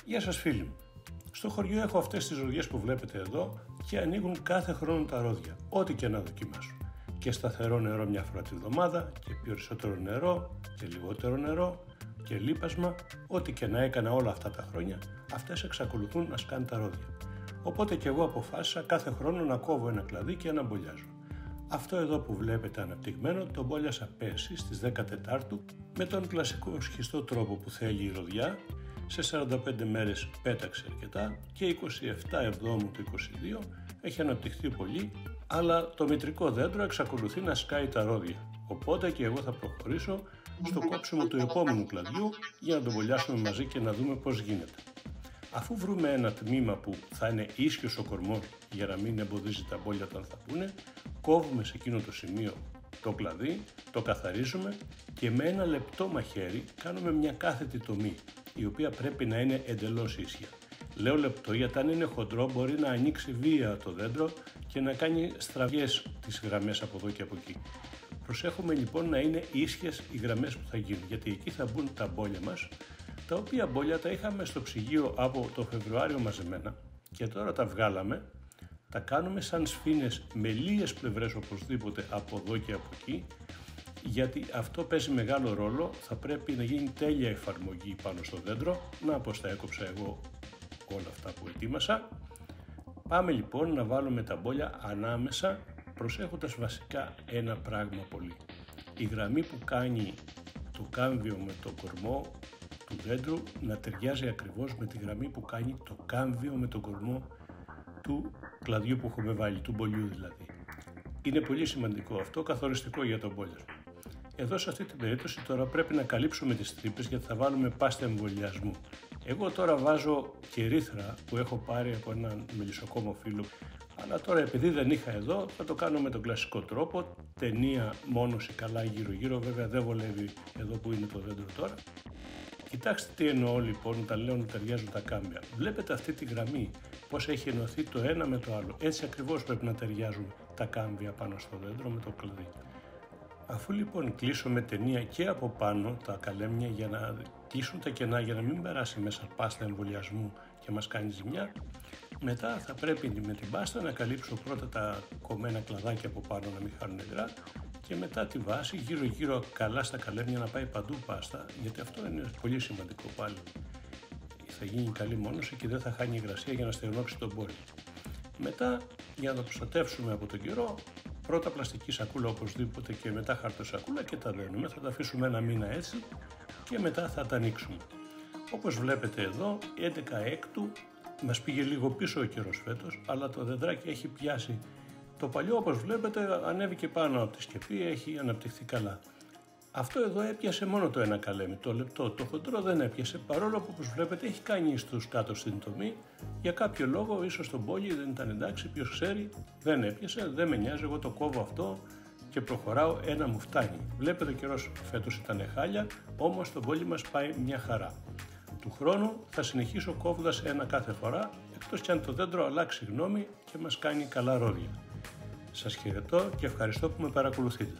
Γεια σας φίλοι μου. Στο χωριό έχω αυτές τις ροδιές που βλέπετε εδώ και ανοίγουν κάθε χρόνο τα ρόδια, ό,τι και να δοκιμάσω. Και σταθερό νερό μια φορά τη βδομάδα και περισσότερο νερό και λιγότερο νερό και λίπασμα, ό,τι και να έκανα όλα αυτά τα χρόνια, αυτές εξακολουθούν να σκάνε τα ρόδια. Οπότε και εγώ αποφάσισα κάθε χρόνο να κόβω ένα κλαδί και να μπολιάζω. Αυτό εδώ που βλέπετε αναπτυγμένο το μπόλιασα πέρσι στις 14 με τον κλασικό σχιστό τρόπο που θέλει η ροδιά. Σε 45 μέρες πέταξε αρκετά και 27 Εβδόμου του 22 έχει αναπτυχθεί πολύ, αλλά το μητρικό δέντρο εξακολουθεί να σκάει τα ρόδια. Οπότε και εγώ θα προχωρήσω στο κόψιμο του επόμενου κλαδιού για να το μπολιάσουμε μαζί και να δούμε πώς γίνεται. Αφού βρούμε ένα τμήμα που θα είναι ίσιος ο κορμός για να μην εμποδίζει τα μπόλια όταν θα πούνε, κόβουμε σε εκείνο το σημείο το κλαδί, το καθαρίζουμε και με ένα λεπτό μαχαίρι κάνουμε μια κάθετη τομή, η οποία πρέπει να είναι εντελώς ίσια. Λέω λεπτό γιατί αν είναι χοντρό μπορεί να ανοίξει βία το δέντρο και να κάνει στραβιές τις γραμμές από εδώ και από εκεί. Προσέχουμε λοιπόν να είναι ίσιες οι γραμμές που θα γίνουν, γιατί εκεί θα μπουν τα μπόλια μας, τα οποία μπόλια τα είχαμε στο ψυγείο από το Φεβρουάριο μαζεμένα και τώρα τα βγάλαμε, τα κάνουμε σαν σφήνες με λίγες πλευρές οπωσδήποτε από εδώ και από εκεί, γιατί αυτό παίζει μεγάλο ρόλο, θα πρέπει να γίνει τέλεια εφαρμογή πάνω στο δέντρο. Να πως τα έκοψα εγώ όλα αυτά που ετοίμασα. Πάμε λοιπόν να βάλουμε τα μπόλια ανάμεσα, προσέχοντας βασικά ένα πράγμα πολύ. Η γραμμή που κάνει το κάμβιο με το κορμό του δέντρου να ταιριάζει ακριβώς με τη γραμμή που κάνει το κάμβιο με τον κορμό του κλαδιού που έχουμε βάλει, του μπολιού δηλαδή. Είναι πολύ σημαντικό αυτό, καθοριστικό για τον μπόλιασμα. Εδώ σε αυτή την περίπτωση τώρα πρέπει να καλύψουμε τις τρύπες γιατί θα βάλουμε πάστα εμβολιασμού. Εγώ τώρα βάζω κερίθρα που έχω πάρει από έναν μελισσοκόμο φίλο, αλλά τώρα επειδή δεν είχα εδώ θα το κάνω με τον κλασικό τρόπο, ταινία μόνωση καλά γύρω-γύρω, βέβαια δεν βολεύει εδώ που είναι το δέντρο τώρα. Κοιτάξτε τι εννοώ λοιπόν όταν λέω να ταιριάζουν τα κάμπια. Βλέπετε αυτή τη γραμμή πώς έχει ενωθεί το ένα με το άλλο. Έτσι ακριβώς πρέπει να ταιριάζουν τα κάμπια πάνω στο δέντρο με το κλαδί. Αφού λοιπόν κλείσω με ταινία και από πάνω τα καλέμια για να κλείσουν τα κενά, για να μην περάσει μέσα πάστα εμβολιασμού και μας κάνει ζημιά, μετά θα πρέπει με την πάστα να καλύψω πρώτα τα κομμένα κλαδάκια από πάνω να μην χάνουν υγρά και μετά τη βάση γύρω-γύρω καλά στα καλέμια να πάει παντού πάστα, γιατί αυτό είναι πολύ σημαντικό πάλι. Θα γίνει καλή μόνωση και δεν θα χάνει υγρασία για να στεγνώξει τον μπόλι. Μετά, για να το προστατεύσουμε από τον καιρό, πρώτα πλαστική σακούλα οπωσδήποτε και μετά χαρτοσακούλα και τα δένουμε. Θα τα αφήσουμε ένα μήνα έτσι και μετά θα τα ανοίξουμε. Όπως βλέπετε εδώ, 11 Έκτου, μας πήγε λίγο πίσω ο καιρός φέτος, αλλά το δεντράκι έχει πιάσει. Το παλιό, όπως βλέπετε, ανέβηκε πάνω από τη σκεπή, έχει αναπτυχθεί καλά. Αυτό εδώ έπιασε μόνο το ένα καλέμι, το λεπτό, το χοντρό δεν έπιασε, παρόλο που όπως βλέπετε έχει κάνει ιστούς κάτω στην τομή. Για κάποιο λόγο, ίσως το μπόλι δεν ήταν εντάξει, ποιος ξέρει, δεν έπιασε, δεν με νοιάζει, εγώ το κόβω αυτό και προχωράω, ένα μου φτάνει. Βλέπετε ο καιρός φέτος ήταν χάλια, όμως το μπόλι μας πάει μια χαρά. Του χρόνου θα συνεχίσω κόβοντας ένα κάθε φορά, εκτός κι αν το δέντρο αλλάξει γνώμη και μας κάνει καλά ρόδια. Σας χαιρετώ και ευχαριστώ που με παρακολουθείτε.